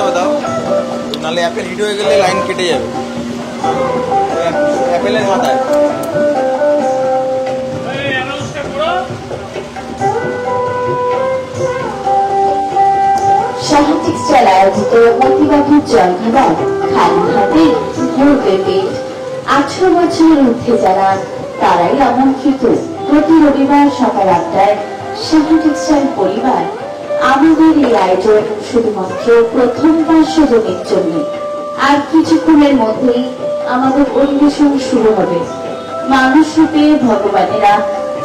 হবে দাও, নাহলে অ্যাপেল হিট হয়ে গেলে লাইন কেটে যাবে অ্যাপেলের মাথায়। শাহা টেক্সটাইল আয়োজিত মতিবাবুর জলখাবার খালি হাতে ভরবে পেট। 18 বছরের ঊর্ধ্বে যারা তারাই আমন্ত্রিত। প্রতি রবিবার সকাল 8টায় শাহা টেক্সটাইল পরিবার আমাদের এই আয়োজন শুধুমাত্র প্রথম 500 জনের জন্য। আর কিছুক্ষণের মধ্যেই আমাদের পরিবেশন শুরু হবে। মানুষ রূপে ভগবানেরা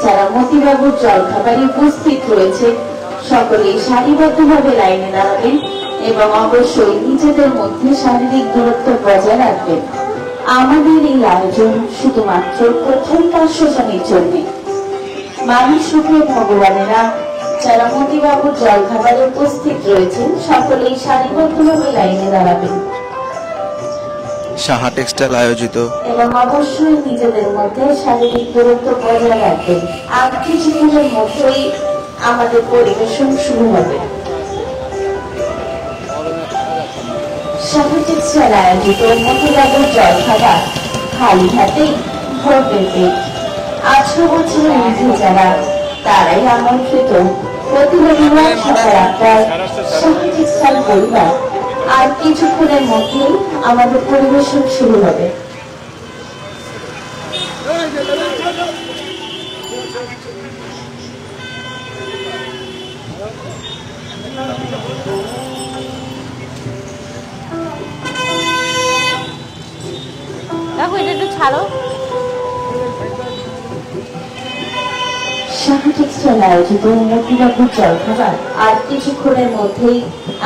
যারা মতিবাবুর জলখাবারে উপস্থিত রয়েছে সকলেই সারিবদ্ধভাবে লাইনে দাঁড়াবেন এবং অবশ্যই নিজেদের মধ্যে শারীরিক দূরত্ব বজায় রাখবেন। আমাদের এই আয়োজন শুধুমাত্র প্রথম 500 জনের জন্য। মানুষ রূপে ভগবানেরা যারা মতিবাবুর জলখাবারে উপস্থিত রয়েছেন সকলেই সারিবদ্ধভাবে লাইনে দাঁড়াবেন। শাহা টেক্সটাইল আয়োজিত এবং অবশ্যই নিজেদের মধ্যে শারীরিক দূরত্ব বজায় রাখবেন। আর কিছুক্ষণের মধ্যেই আমাদের পরিবেশন শুরু হবে। শাহা টেক্সটাইল আয়োজিত মতিবাবুর জলখাবার খালি হাতেই ভরবে পেট। 18 বছরের ঊর্ধ্বে যারা তারাই আমন্ত্রিত। প্রতি রবিবার সকাল 8টায় শাহা টেক্সটাইল পরিবার। আর কিছুক্ষণের মধ্যেই আমাদের পরিবেশন শুরু হবে। দেখো এটা একটু ছাড়ো। শাহা টেক্সটাইল আয়োজিত মতিবাবুর জলখাবার আর কিছুক্ষণের মধ্যেই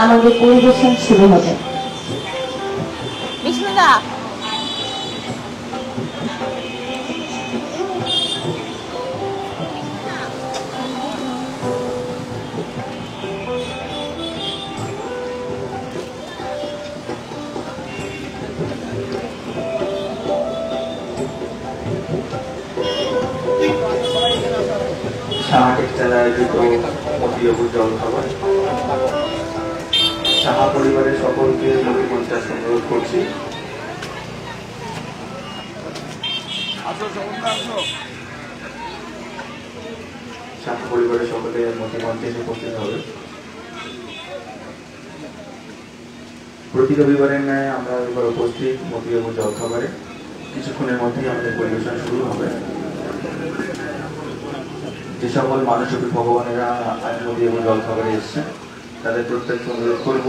আমাদের পরিবেশন শুরু হবে। বিস্মিতা শাহা টেক্সটাইল আয়োজিত মতিবাবুর জলখাবার। শাহা পরিবারের সকলকে মতিমঞ্চাস অনুরোধ করছি। শাহা পরিবারের সকলে মতিমঞ্চে উপস্থিত হবে। প্রতি রবিবারের ন্যায় আমরা এবার উপস্থিত মতিবাবুর জলখাবারে। কিছুক্ষণের মধ্যেই আমাদের পরিবেশন শুরু হবে। যে সকল মানসরূপী ভগবানেরা আজ মতিবাবুর জলখাবারে এসছেন তাদের প্রত্যেককে অনুরোধ করব,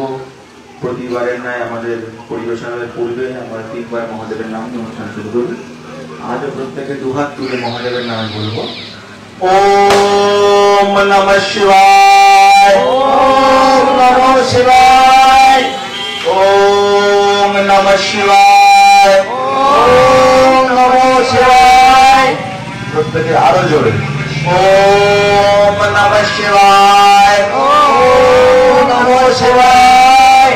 প্রতিবারের ন্যায় আমাদের পরিবেশনের পূর্বে আমরা 3 বার মহাদেবের নাম নিয়ে অনুষ্ঠান শুরু করব। আজও প্রত্যেকে দুহাত তুলে মহাদেবের নাম বলবো। ওম নমঃ শিবায়, ওম নমঃ শিবায়, ওম নমঃ শিবায়, ওম নমঃ শিবায়। প্রত্যেকে আরো জোরে ওম নমঃ শিবায়, ওম নমঃ শিবায়।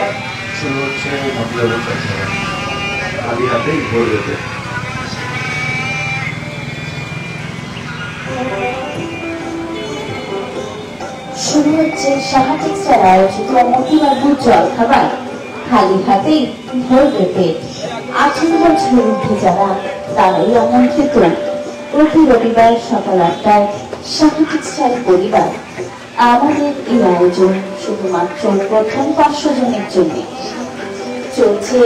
শুরু হচ্ছে মতিবাবুর জলখাবার খালি হাতেই ভরবে পেট। শুরু হচ্ছে শাহা টেক্সটাইল আয়োজিত মতিবাবুর জলখাবার খালি হাতেই ভরবে পেট। 18 বছরের ঊর্ধ্বে যারা তারাই আমন্ত্রিত। প্রতি রবিবার সকাল 8টায় শাহা টেক্সটাইল পরিবার। আমাদের এই আয়োজন শুধুমাত্র প্রথম 500 জনের জন্য। চলছে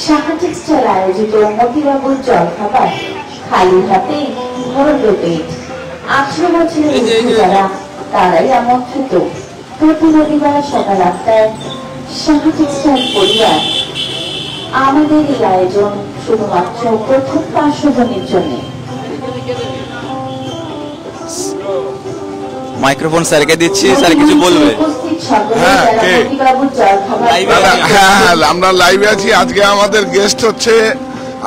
শাহা টেক্সটাইল আয়োজিত মতিবাবুর জলখাবার খালি হাতেই ভরবে পেট। 18 বছরের ঊর্ধ্বে যারা তারাই আমন্ত্রিত। প্রতি রবিবার সকাল 8টায় শাহা টেক্সটাইল পরিবার। আমাদের এই আয়োজন শুধুমাত্র প্রথম 500 জনের জন্য। মাইক্রোফোন স্যারকে দিচ্ছি, স্যার কিছু বলবে। হ্যাঁ, আমরা লাইভে আছি। আজকে আমাদের গেস্ট হচ্ছে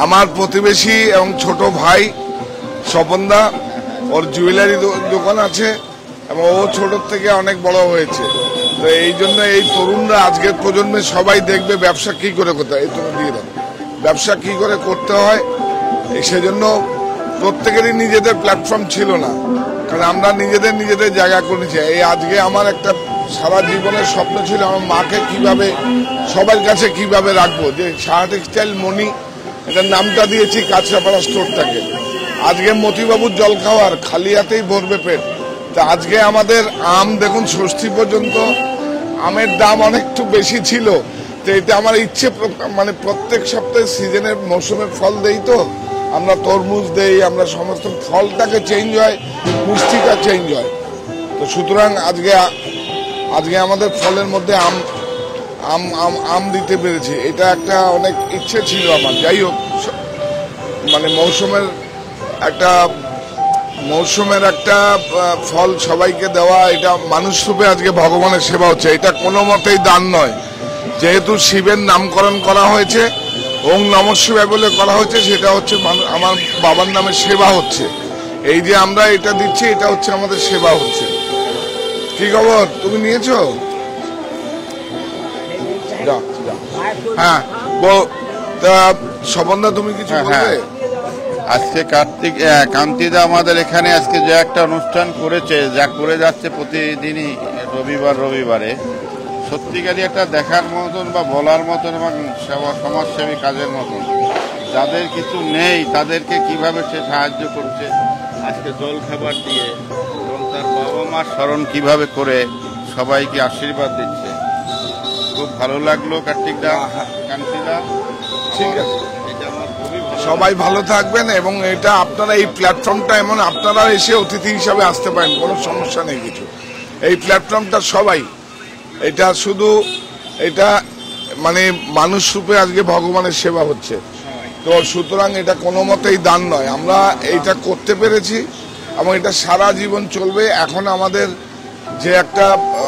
আমার প্রতিবেশী এবং ছোট ভাই স্বপনদা। ওর জুয়েলারি দোকান আছে এবং ও ছোট থেকে অনেক বড় হয়েছে। তো এই জন্য এই তরুণরা আজকের প্রজন্মে সবাই দেখবে ব্যবসা কি করে করতে হয়। এই তুমি দিয়ে দাও, ব্যবসা কি করে করতে হয়। সেজন্য প্রত্যেকেরই নিজেদের প্ল্যাটফর্ম ছিল না, কারণ আমরা নিজেদের জায়গা করেছি। এই আজকে আমার একটা সারা জীবনের স্বপ্ন ছিল আমার মাকে কিভাবে সবার কাছে কিভাবে রাখবো, যে সাহা টেক্সটাইল মণি এটার নামটা দিয়েছি কাঁচরাপাড়া স্টোরটাকে। আজকে মতিবাবুর জল খাওয়ার খালি হাতেই ভরবে পেট। তা আজকে আমাদের আম দেখুন ষষ্ঠী পর্যন্ত আমের দাম অনেকটু বেশি ছিল। তো এটা আমার ইচ্ছে, মানে প্রত্যেক সপ্তাহে সিজনের মৌসুমের ফল দেই, তো আমরা তরমুজ দেই, আমরা সমস্ত ফলটাকে চেঞ্জ হয়, মিষ্টিটা চেঞ্জ হয়। তো সুতরাং আজকে আমাদের ফলের মধ্যে আম আম আম আম দিতে পেরেছি, এটা একটা অনেক ইচ্ছে ছিল আমার। যাই হোক, মানে মৌসুমের একটা ফল সবাইকে দেওয়া, এটা মানুষ রূপে আজকে ভগবানের সেবা হচ্ছে। এটা কোনো মতেই দান নয়, যেহেতু শিবের নামকরণ করা হয়েছে, ওং নমঃ শিবায় বলে করা হয়েছে, সেটা হচ্ছে আমার বাবার নামে সেবা হচ্ছে। এই যে আমরা এটা দিচ্ছি, এটা হচ্ছে আমাদের সেবা হচ্ছে। কি খবর, তুমি নিয়েছো? হ্যাঁ, স্বপনদা তুমি কিছু বলবে? আজকে কান্তিদা আমাদের এখানে আজকে যে একটা অনুষ্ঠান করেছে, যা করে যাচ্ছে প্রতিদিনই রবিবারে, সত্যিকারই একটা দেখার মতন বা বলার মতন এবং সমাজসেবী কাজের মতন। যাদের কিছু নেই তাদেরকে কিভাবে সে সাহায্য করছে, আজকে জল খাবার দিয়ে এবং তার বাবা মার স্মরণ কিভাবে করে সবাইকে আশীর্বাদ দিচ্ছে। খুব ভালো লাগলো কান্তিদা। ঠিক আছে, সবাই ভালো থাকবেন। এবং এটা আপনারা এই প্ল্যাটফর্মটা এমন, আপনারা এসে অতিথি হিসাবে আসতে পারেন, কোনো সমস্যা নেই কিছু। এই প্ল্যাটফর্মটা সবাই, এটা শুধু এটা মানে মানুষ রূপে আজকে ভগবানের সেবা হচ্ছে। তো সুতরাং এটা কোনো মতেই দান নয়, আমরা এইটা করতে পেরেছি এবং এটা সারা জীবন চলবে। এখন আমাদের যে একটা,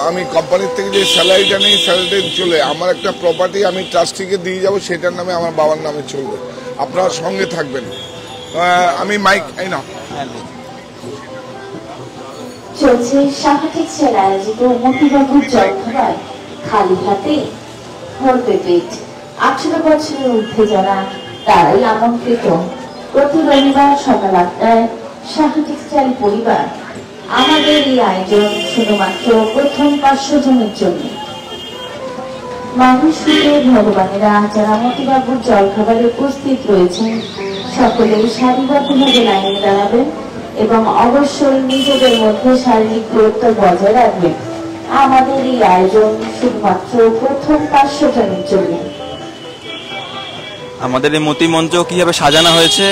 আমি কোম্পানির থেকে যে স্যালারিটা নেই, স্যালারিটা চলে আমার একটা প্রপার্টি আমি ট্রাস্টিকে দিয়ে যাব, সেটার নামে আমার বাবার নামে চলবে। আপনারা সঙ্গে থাকবেন। আমি মাইক এই না চলছে সাহা টেক্সটাইল আয়োজিত মতিবাবুর জলখাবার খালি হাতে ভরবে পেট। 18 বছরের ঊর্ধ্বে যারা তারাই আমন্ত্রিত। প্রতি রবিবার সকাল 8টায় সাহা টেক্সটাইল পরিবার আমাদের এই আয়োজন শুধুমাত্র প্রথম 500 জনের জন্য। মানুষ রূপে ভগবানেরা যারা মতিবাবুর জলখাবারে উপস্থিত রয়েছেন, সকলেই সারিবদ্ধভাবে লাইনে দাঁড়াবেন এবং অবশ্যই নিজেদের মধ্যে শারীরিক দূরত্ব বজায় রাখবেন। আমাদের এই আয়োজন শুধুমাত্র প্রথম 500 জনের জন্য। আমাদের এই মতি মঞ্চ কিভাবে সাজানো হয়েছে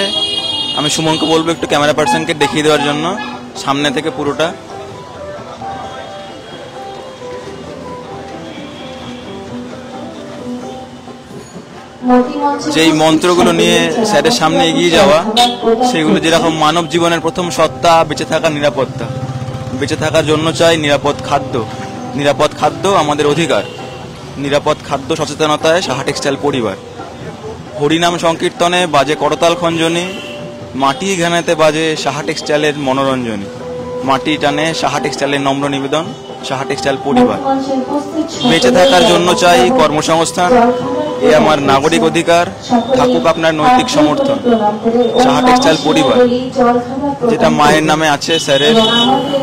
আমি সুমনকে বলবো একটু ক্যামেরা পার্সনকে দেখিয়ে দেওয়ার জন্য সামনে থেকে পুরোটা। যেই মন্ত্রগুলো নিয়ে স্যারের সামনে এগিয়ে যাওয়া, সেগুলো যেরকম মানব জীবনের প্রথম সত্তা বেঁচে থাকার নিরাপত্তা। বেঁচে থাকার জন্য চাই নিরাপদ খাদ্য। নিরাপদ খাদ্য আমাদের অধিকার। নিরাপদ খাদ্য সচেতনতায় সাহা টেক্সটাইল পরিবার। হরিনাম সংকীর্তনে বাজে করতাল খঞ্জনী, মাটি ঘানাতে বাজে সাহা টেক্সটাইলের মনোরঞ্জনী। মাটি টানে সাহা টেক্সটাইলের নম্র নিবেদন, সাহা টেক্সটাইল পরিবার। বেঁচে থাকার জন্য চাই কর্মসংস্থান, এ আমার নাগরিক অধিকার, থাকুক আপনার নৈতিক সমর্থন। সাহা টেক্সটাইল পরিবার, যেটা মায়ের নামে আছে স্যারের।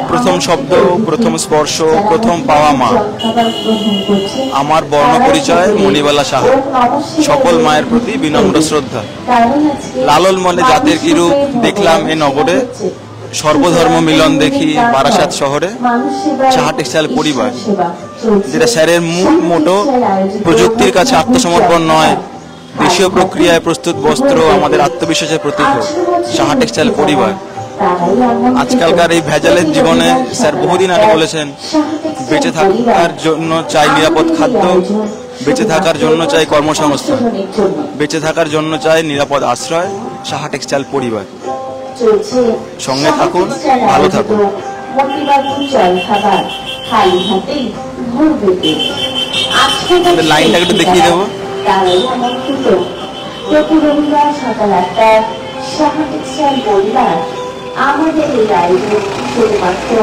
প্রথম শব্দ, প্রথম স্পর্শ, প্রথম পাওয়া মা। আমার বর্ণ পরিচয় মণিবালা সাহা। সকল মায়ের প্রতি বিনম্র শ্রদ্ধা। লালন মনে জাতের কিরূপ দেখলাম এ নগরে, সর্বধর্ম মিলন দেখি বারাসাত শহরে। সাহা টেক্সটাইল পরিবার, যেটা স্যারের মূল মোটো, প্রযুক্তির কাছে আত্মসমর্পণ নয়, দেশীয় প্রক্রিয়ায় প্রস্তুত বস্ত্র আমাদের আত্মবিশ্বাসের প্রতীক। সাহা টেক্সটাইল পরিবার। আজকালকার এই ভেজালের জীবনে স্যার বহুদিন আগে বলেছেন, বেঁচে থাকার জন্য চাই নিরাপদ খাদ্য, বেঁচে থাকার জন্য চাই কর্মসংস্থান, বেঁচে থাকার জন্য চাই নিরাপদ আশ্রয়। সাহা টেক্সটাইল পরিবার, সঙ্গে থাকুন, ভালো থাকুন। লাইনটা একটু দেখিয়ে দেবো। প্রতি রবিবার সকাল 8টায় সাহা টেক্সটাইল পরিবার আমাদের এই আয়োজন শুধুমাত্র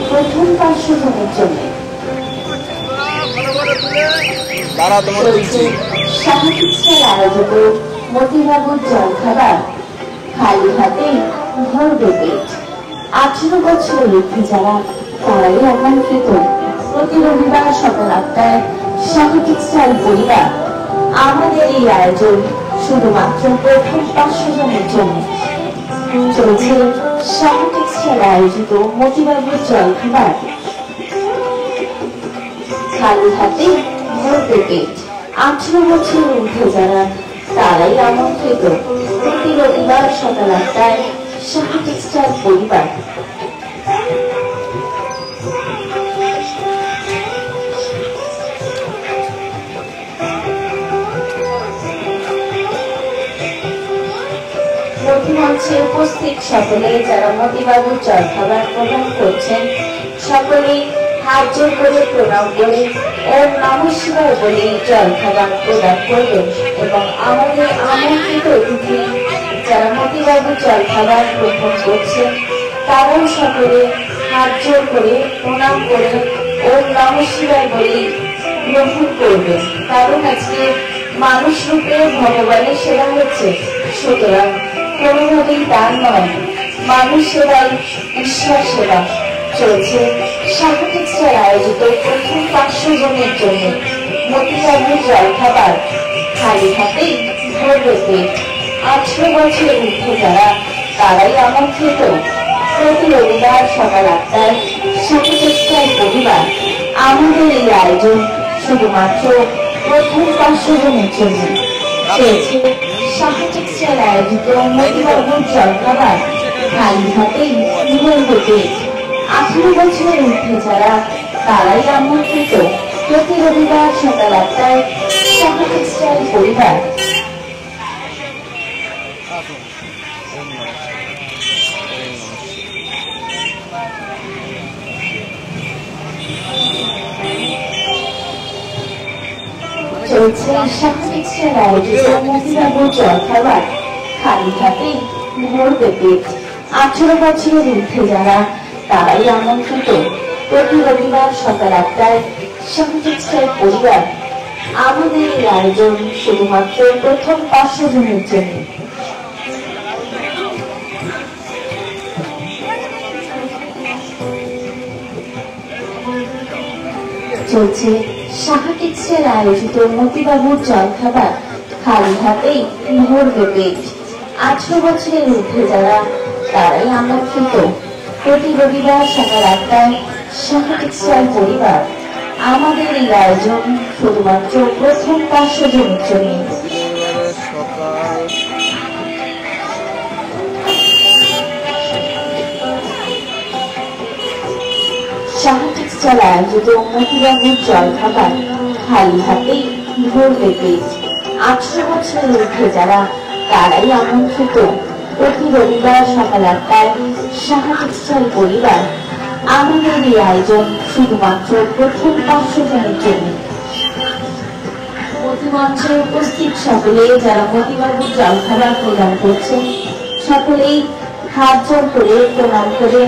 প্রথম 500 জনের জন্য। সাহা টেক্সটাইল আয়োজিত মতিবাবুর জলখাবার খালি হাতে ভরবে পেট। 18 বছরের ঊর্ধ্বে যারা তারাই আমন্ত্রিত। প্রতি রবিবার সকাল 8টায় শাহী টেক্সটাইল পরিবার। আমাদের এই আয়োজন শুধুমাত্র প্রথম 500 জনের জন্য। চলছে শাহী টেক্সটাইল আয়োজিত মতিবাবুর জলখাবার। খালি হাতে ভরতে পেট 18 বছরের ঊর্ধ্বে যারা তারাই আমন্ত্রিত। প্রতি রবিবার সকাল 8টায় শাহী টেক্সটাইল পরিবার। মঞ্চে উপস্থিত সকলে যারা মতিবাবুর জলখাবার প্রদান করছেন সকলেই হাত জোর করে প্রণাম করে ওম নমঃ শিবায় বলে জলখাবার প্রদান করবেন এবং আমাদের আমন্ত্রিত অতিথি যারা মতিবাবুর জলখাবার গ্রহণ করছেন তারাও সকলে হাত জোর করে প্রণাম করে ওম নমঃ শিবায় বলে গ্রহণ করবেন। কারণ আজকে মানুষ রূপে ভগবানের সেবা হচ্ছে, সুতরাং কোনোভাবেই দান নয়, মানুষ সেবাই ঈশ্বর সেবা। চলছে শাহী টেক্সটাইল আয়োজিত প্রথম 500 জনের জন্য মতিবাবুর জলখাবার। খালি হাতেই ভরবে পেট 18 বছরের ঊর্ধ্বে যারা তারাই আমন্ত্রিত। প্রতি রবিবার সকাল 8টায় শাহী টেক্সটাইল পরিবার। আমাদের এই আয়োজন শুধুমাত্র প্রথম 500 জনের জন্য। চলছে শাহী টেক্সটাইল আয়োজিত মতিবাবুর জলখাবার। খালি হাতেই ভরবে পেট 18 বছরের ঊর্ধ্বে যারা তারাই আমন্ত্রিত। প্রতি রবিবার সকাল 8টায় শাহী টেক্সটাইল পরিবার। চলছে শাহী টেক্সটাইল আয়োজিত মতিবাবুর জলখাবার। খালি হাতেই ভরবে পেট 18 বছরের ঊর্ধ্বে যারা তারাই আমন্ত্রিত। প্রতি রবিবার সকাল 8টায় শাহী টেক্সটাইল পরিবার। আমাদের এই আয়োজন শুধুমাত্র প্রথম 500 জনের জন্য। চলছে শাহী টেক্সটাইল আয়োজিত মতিবাবুর জলখাবার। খালি হাতেই ভরবে পেট 18 বছরের ঊর্ধ্বে যারা তারাই আমন্ত্রিত। প্রতি রবিবার সকাল 8টায় শাহী টেক্সটাইল পরিবার। আমাদের এই আয়োজন শুধুমাত্র প্রথম 500 জনের জন্য। শাহী টেক্সটাইল আয়োজিত মতিবাবুর জলখাবার। খালি হাতেই ভরবে পেট 18 বছরের ঊর্ধ্বে যারা তারাই আমন্ত্রিত। প্রতি রবিবার সকাল 8টায় শাহী টেক্সটাইল পরিবার। আমাদের এই আয়োজন শুধুমাত্র প্রথম 500 জনের জন্য। মঞ্চে উপস্থিত সকলে যারা মতিবাবুর জলখাবার প্রদান করছেন সকলেই হাত জোর করে প্রণাম করে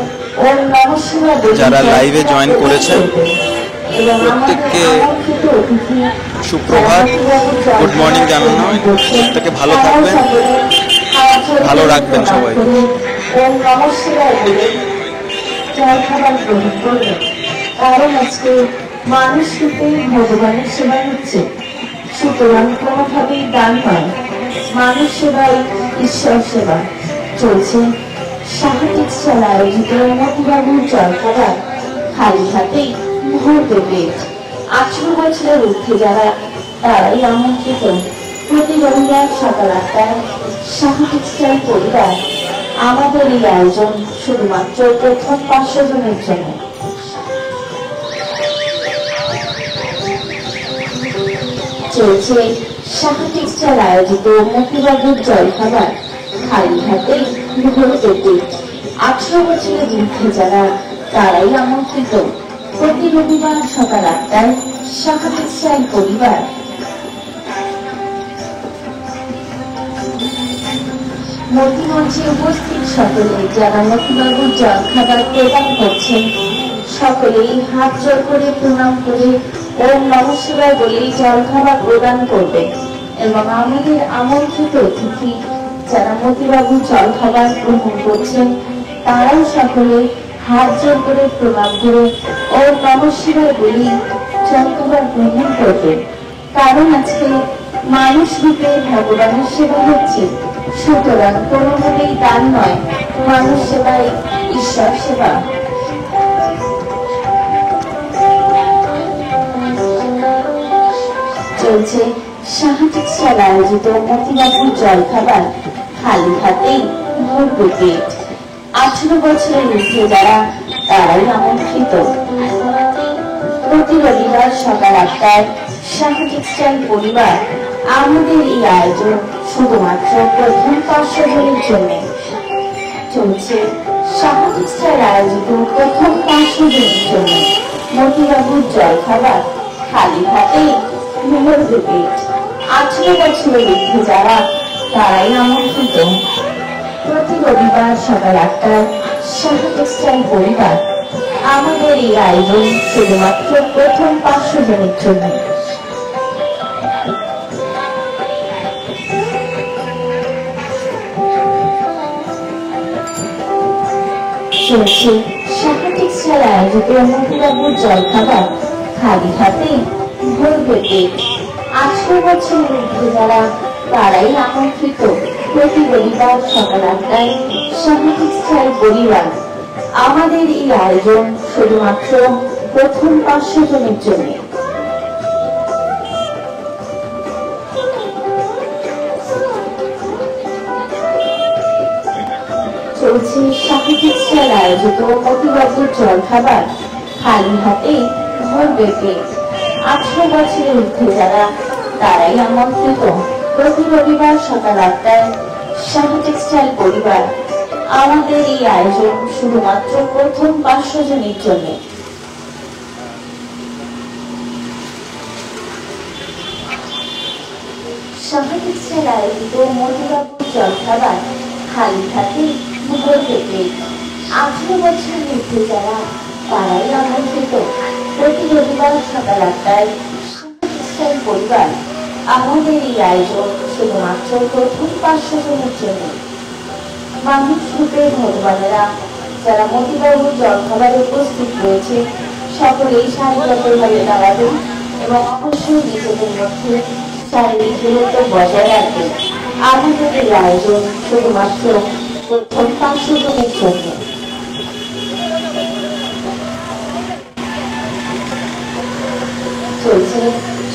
ওম নমঃ শিবায় বলে যারা লাইভে জয়েন করেছেন প্রত্যেককে সুপ্রভাত, গুড মর্নিং জানানো হয়। প্রত্যেকে ভালো থাকবেন, ভালো রাখবেন সবাই। ওম নমঃ শিবায় বলে জলখাবার গ্রহণ করবেন। কারণ আজকে মানুষ রূপে ভগবানের সেবা হচ্ছে, সুতরাং কোনোভাবেই দান নয়, মানুষ সেবাই ঈশ্বর সেবা। চলছে শাহী টেক্সটাইল আয়োজিত মতিবাবুর জলখাবার। খালি হাতেই ভরবে পেট 18 বছরের ঊর্ধ্বে যারা তারাই আমন্ত্রিত। প্রতি রবিবার সকাল 8টায় শাহী টেক্সটাইল পরিবার। আমাদের এই আয়োজন শুধুমাত্র প্রথম 500 জনের জন্য। চলছে শাহী টেক্সটাইল আয়োজিত মতিবাবুর জলখাবার। খালি হাতেই ভরবে পেট 18 বছরের ঊর্ধ্বে যারা তারাই আমন্ত্রিত। প্রতি রবিবার সকাল 8টায় শাহী টেক্সটাইল পরিবার। মঞ্চে উপস্থিত সকলে যারা মতিবাবুর জলখাবার প্রদান করছেন সকলেই হাত জোর করে প্রণাম করে ওম নমঃ শিবায় বলেই জলখাবার প্রদান করবে এবং আমাদের আমন্ত্রিত অতিথি যারা মতিবাবুর জলখাবার গ্রহণ করছেন তারাও সকলে হাত জোর করে প্রণাম করে ও নমঃশিবায় বলি জলখাবার গ্রহণ করবে, কারণ আজকে মানুষ রূপে ভগবানের সেবা হচ্ছে। সুতরাং কোনোভাবেই দান নয়, মানুষ সেবাই ঈশ্বর সেবা। চলছে সাহা টেক্সটাইল আয়োজিত মতিবাবুর জলখাবার খালি হাতেই ভরবে পেট। 18 বছরের ঊর্ধ্বে যারা তারাই আমন্ত্রিত। প্রতি রবিবার সকাল 8টায় সাহা টেক্সটাইল পরিবার আমাদের এই আয়োজন শুধুমাত্র প্রথম 500 জনের জন্য। চলছে সাহা টেক্সটাইল আয়োজিত প্রথম 500 জনের জন্য মতিবাবুর জলখাবার খালি হাতেই ভরবে পেট। 18 বছরের ঊর্ধ্বে যারা তারাই আমন্ত্রিত। প্রতি রবিবার সকাল 8টায় সাহা টেক্সটাইল পরিবার আমাদের এই আয়োজন শুধুমাত্র প্রথম 500 জনের জন্য। চলছে সাহা টেক্সটাইল আয়োজিত মতিবাবুর জলখাবার খালি হাতেই ভরবে পেট। 18 বছরের ঊর্ধ্বে যারা তারাই আমন্ত্রিত। প্রতি রবিবার সকাল 8টায় সাহা টেক্সটাইল পরিবার আমাদের এই আয়োজন শুধুমাত্র প্রথম 500 জনের জন্য। চলছে সাহা টেক্সটাইল আয়োজিত মতিবাবুর জলখাবার খালি হাতেই ভরবে পেট। 18 বছরের ঊর্ধ্বে যারা তারাই আমন্ত্রিত। প্রতি রবিবার সকাল 8টায় সাহা টেক্সটাইল পরিবার আমাদের এই আয়োজন শুধুমাত্র প্রথম 500 জনের জন্য। সাহা টেক্সটাইল আয়োজিত মতিবাবুর জলখাবার খালি হাতেই ভরবে পেট। 18 বছরের ঊর্ধ্বে যারা তারাই আমন্ত্রিত। প্রতি রবিবার সকাল 8টায় সাহা টেক্সটাইল পরিবার আমাদের এই আয়োজন শুধুমাত্র প্রথম 500 জনের জন্য। মানুষ রূপে ভগবানেরা যারা মতিবাবুর জলখাবারে উপস্থিত রয়েছে সকলেই সারিবদ্ধভাবে দাঁড়াবেন এবং অবশ্যই নিজেদের মধ্যে শারীরিক দূরত্ব বজায় রাখবেন। আমাদের এই আয়োজন শুধুমাত্র প্রথম 500 জনের জন্য। চলছে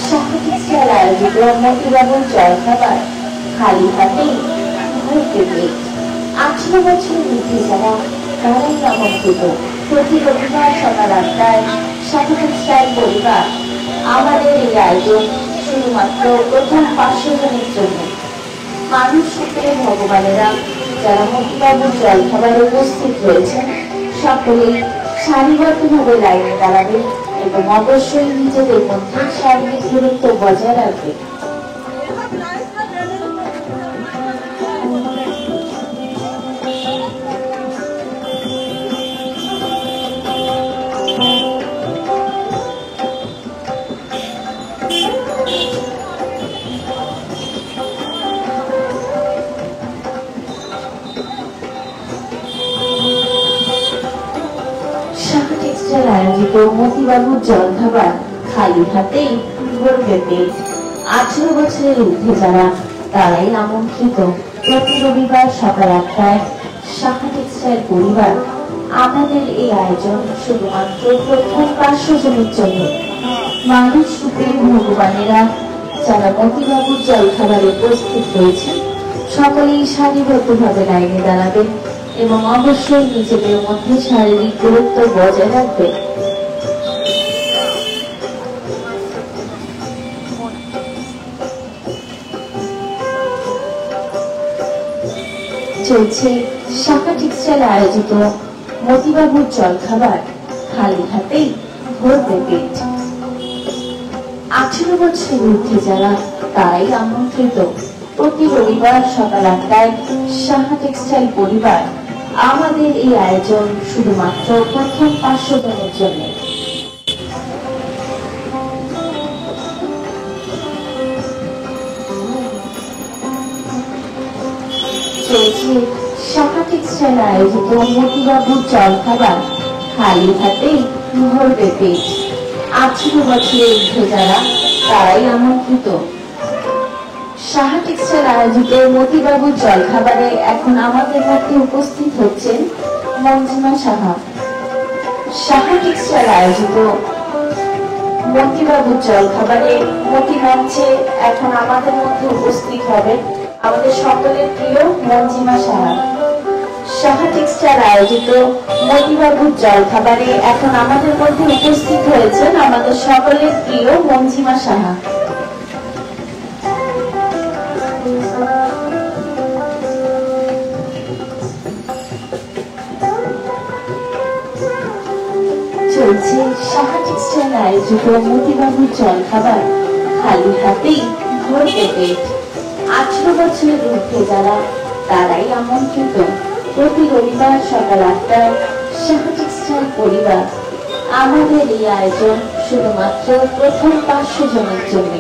সাহা টেক্সটাইল আয়োজিত মতিবাবুর জলখাবার খালি হাতেই ভরবে পেট। 18 বছরের ঊর্ধ্বে যারা তারাই আমন্ত্রিত। প্রতি রবিবার সকাল 8টায় সাহা টেক্সটাইল পরিবার আমাদের এই আয়োজন শুধুমাত্র প্রথম 500 জনের জন্য। মানুষ রূপে ভগবানেরা যারা মতিবাবুর জলখাবারে উপস্থিত রয়েছেন সকলেই সারিবদ্ধভাবে লাইনে দাঁড়াবে এবং অবশ্যই নিজেদের মধ্যে শারীরিক দূরত্ব বজায় রাখবে। সাহা টেক্সটাইল আয়োজিত মতিবাবুর জলখাবার খালি হাতেই ভরবে পেট। 18 বছরের ঊর্ধ্বে যারা তারাই আমন্ত্রিত। প্রতি রবিবার সকাল 8টায় সাহা টেক্সটাইল পরিবার আমাদের এই আয়োজন শুধুমাত্র প্রথম 500 জনের জন্য। মানুষ রূপে ভগবানেরা যারা মতিবাবুর জলখাবারে উপস্থিত রয়েছেন সকলেই সারিবদ্ধভাবে লাইনে দাঁড়াবেন এবং অবশ্যই নিজেদের মধ্যে শারীরিক দূরত্ব বজায় রাখবে। চলছে সাহা টেক্সটাইল আয়োজিত মতিবাবুর জলখাবার খালি হাতেই ভরবে পেট। 18 বছরের ঊর্ধ্বে যারা তারাই আমন্ত্রিত। প্রতি রবিবার সকাল 8টায় সাহা টেক্সটাইল পরিবার আমাদের এই আয়োজন শুধুমাত্র প্রথম 500 জনের জন্য। চলছে সাহা টেক্সটাইল আয়োজিত মতিবাবুর জলখাবার খালি হাতে ভরবে পেট। 18 বছরের ঊর্ধ্বে যারা তারাই আমন্ত্রিত। সাহা টেক্সটাইল আয়োজিত মতিবাবুর জলখাবারে এখন আমাদের মধ্যে উপস্থিত হচ্ছেন মঞ্জিমা সাহা। সাহা টেক্সটাইল আয়োজিত মতিবাবুর জলখাবারে মতি মঞ্চে এখন আমাদের মধ্যে উপস্থিত হবেন আমাদের সকলের প্রিয় মঞ্জিমা সাহা। সাহা টেক্সটাইল আয়োজিত মতিবাবুর জলখাবারে এখন আমাদের মধ্যে উপস্থিত হয়েছেন আমাদের সকলের প্রিয় মঞ্জিমা সাহা। চলছে সাহা টেক্সটাইল আয়োজিত মতিবাবুর জলখাবার খালি হাতেই ভরবে পেট। 18 বছরের ঊর্ধ্বে যারা তারাই আমন্ত্রিত। প্রতি রবিবার সকাল 8টায় সাহা টেক্সটাইল পরিবার আমাদের এই আয়োজন শুধুমাত্র প্রথম 500 জনের জন্য।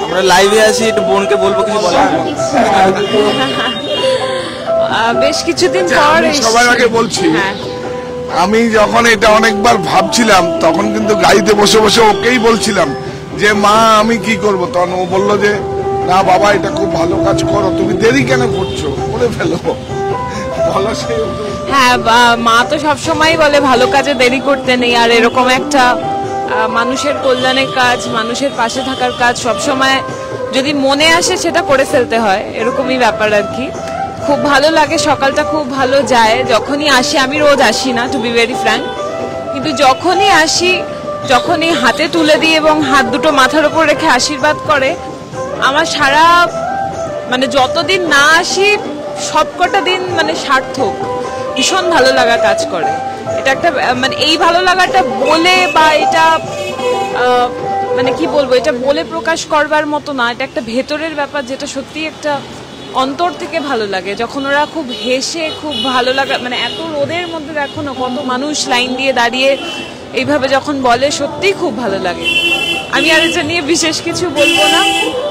আমরা লাইভে আছি, একটু বোনকে বলবো কিছু বলার। সাহা টেক্সটাইল আয়োজিত বেশ কিছুদিন পর আমি সবার আগে বলছি, আমি যখন এটা অনেকবার ভাবছিলাম তখন কিন্তু গাড়িতে বসে বসে ওকেই বলছিলাম যে মা আমি কি করব। তখন ও বললো যে না বাবা এটা খুব ভালো কাজ করো, তুমি দেরি কেন করছো, করে ফেলো বলো। সেই হ্যাঁ, মা তো সবসময় বলে ভালো কাজে দেরি করতে নেই, আর এরকম একটা মানুষের কল্যাণের কাজ, মানুষের পাশে থাকার কাজ সবসময় যদি মনে আসে সেটা করে ফেলতে হয়, এরকমই ব্যাপার আর কি। খুব ভালো লাগে, সকালটা খুব ভালো যায় যখনই আসি। আমি রোজ আসি না, টু বি ভেরি ফ্র্যাঙ্ক, কিন্তু যখনই আসি, যখনই হাতে তুলে দিই এবং হাত দুটো মাথার উপর রেখে আশীর্বাদ করে, আমার সারা মানে যতদিন না আসি সবকটা দিন মানে সার্থক, ভীষণ ভালো লাগা কাজ করে। এটা একটা মানে এই ভালো লাগাটা বলে বা এটা মানে কি বলবো, এটা বলে প্রকাশ করবার মতো না, এটা একটা ভেতরের ব্যাপার যেটা সত্যি একটা অন্তর থেকে ভালো লাগে। যখন ওরা খুব হেসে, খুব ভালো লাগা, মানে এত রোদের মধ্যে দেখো না কত মানুষ লাইন দিয়ে দাঁড়িয়ে এইভাবে যখন বলে, সত্যিই খুব ভালো লাগে। আমি আর এটা নিয়ে বিশেষ কিছু বলবো না।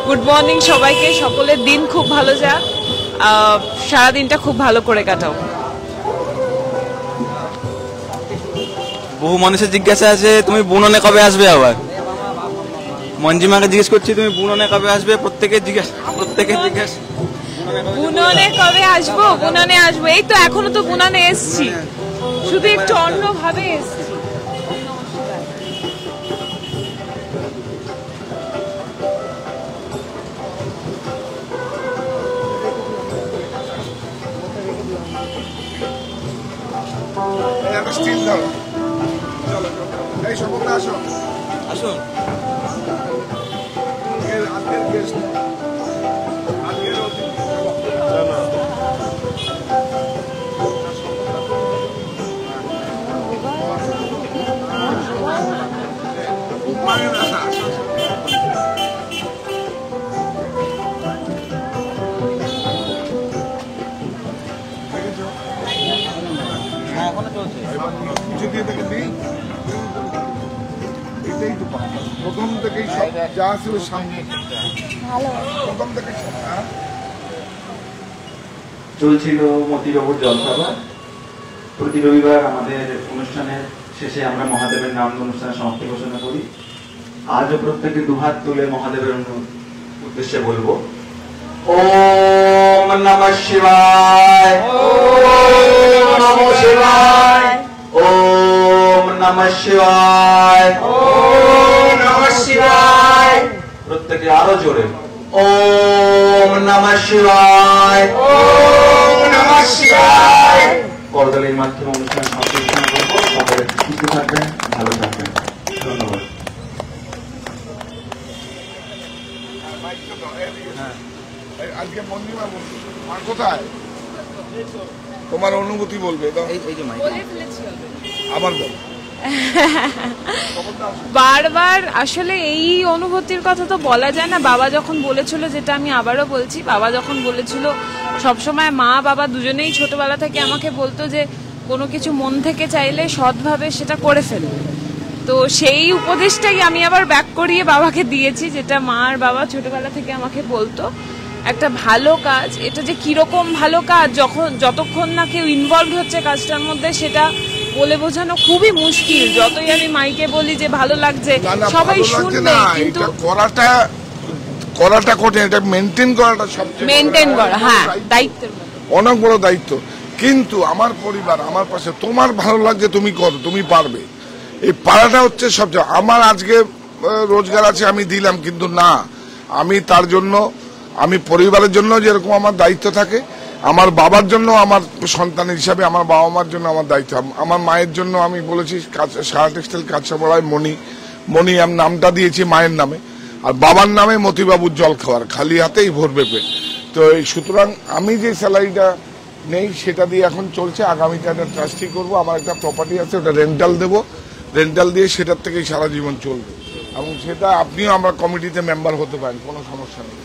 গুড মর্নিং সবাইকে, সকলের দিন খুব ভালো যাক, সারাদিনটা খুব ভালো করে কাটাও। বহু মানুষের জিজ্ঞাসা আছে তুমি বুননে কবে আসবে। আবার মঞ্জিমাকে জিজ্ঞেস করছি তুমি বুননে কবে আসবে, প্রত্যেকে জিজ্ঞাসা বুননে কবে আসবো, বুননে আসবো। এই তো এখনো তো বুননে এসছি, শুধু একটু অন্যভাবে এসছি। স্টিল ধরো, চলো এই সবটা আসো, আসুন। আজকের গেস্ট কিছু দিয়ে থেকে দিই, এটাই তো প্রথম থেকেই সব যা ছিল সামনে প্রথম থেকে চলছিল মতিবাবুর জলখাবার। প্রতি রবিবার আমাদের অনুষ্ঠানের শেষে আমরা মহাদেবের নাম অনুষ্ঠানের সমাপ্তি ঘোষণা করি। আজও প্রত্যেকে দুহাত তুলে মহাদেবের উদ্দেশ্যে বলবো ওম নমঃ শিবায়, ওম নমঃ শিবায়, ওম নমঃ শিবায়, ওম নমঃ শিবায়। প্রত্যেকে আরো জোরে ওম নমঃ শিবায়, ওম নমঃ শিবায়। করতালির মাধ্যমে অনুষ্ঠান সমাপ্তি ঘোষণা করবো। সকলে সুস্থ থাকবেন, ভালো থাকবেন। ধন্যবাদ। আজকে মন্দিমা মা কোথায়, তোমার অনুভূতি বলবে তো, আবার বল। বারবার আসলে এই অনুভূতির কথা তো বলা যায় না। বাবা যখন বলেছিল, যেটা আমি আবারও বলছি, বাবা যখন বলেছিল, সবসময় মা বাবা দুজনেই ছোটবেলা থেকে আমাকে বলতো যে কোনো কিছু মন থেকে চাইলে সৎভাবে সেটা করে ফেলবে। তো সেই উপদেশটাই আমি আবার ব্যাক করিয়ে বাবাকে দিয়েছি, যেটা মা আর বাবা ছোটবেলা থেকে আমাকে বলতো। একটা ভালো কাজ, এটা যে কিরকম ভালো কাজ যতক্ষণ না কেউ ইনভলভ হচ্ছে কাজটার মধ্যে সেটা বলে বোঝানো খুবই মুশকিল। যতই আমি মাইকে বলি যে ভালো লাগছে, সবাই শুনবে, কিন্তু করাটা কঠিন, এটা মেনটেন করাটা সবচেয়ে মেনটেন করা, হ্যাঁ, দায়িত্বের অনেক বড় দায়িত্ব। কিন্তু আমার পরিবার আমার পাশে, তোমার ভালো লাগছে তুমি করো, তুমি পারবে, এই পারাটা হচ্ছে সবচেয়ে। আমার আজকে রোজগার আছে আমি দিলাম, কিন্তু না, আমি তার জন্য, আমি পরিবারের জন্য যেরকম আমার দায়িত্ব থাকে, আমার বাবার জন্য, আমার সন্তান হিসাবে আমার বাবা মার জন্য আমার দায়িত্ব। আমার মায়ের জন্য আমি বলেছি সারা টেক্সটাইল কাঁচাপাড়ায় মণি আমি নামটা দিয়েছি মায়ের নামে, আর বাবার নামে মতিবাবুর জল খাওয়ার, খালি হাতেই ভরবে পেট। তো এই সুতরাং আমি যে স্যালারিটা নেই সেটা দিয়ে এখন চলছে। আগামীতে একটা ট্রাস্টি করবো, আমার একটা প্রপার্টি আছে, ওটা রেন্টাল দেবো, রেন্টাল দিয়ে সেটার থেকেই সারা জীবন চলবে। এবং সেটা আপনিও আমার কমিটিতে মেম্বার হতে পারেন, কোনো সমস্যা নেই,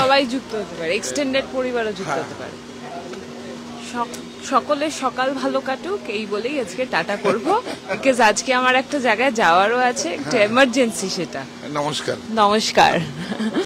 সবাই যুক্ত হতে পারে, এক্সটেন্ডেড পরিবারও যুক্ত হতে পারে। সকলের সকাল ভালো কাটুক এই বলেই আজকে টাটা করবো, বিকজ আজকে আমার একটা জায়গায় যাওয়ারও আছে, একটা এমার্জেন্সি, সেটা। নমস্কার। নমস্কার।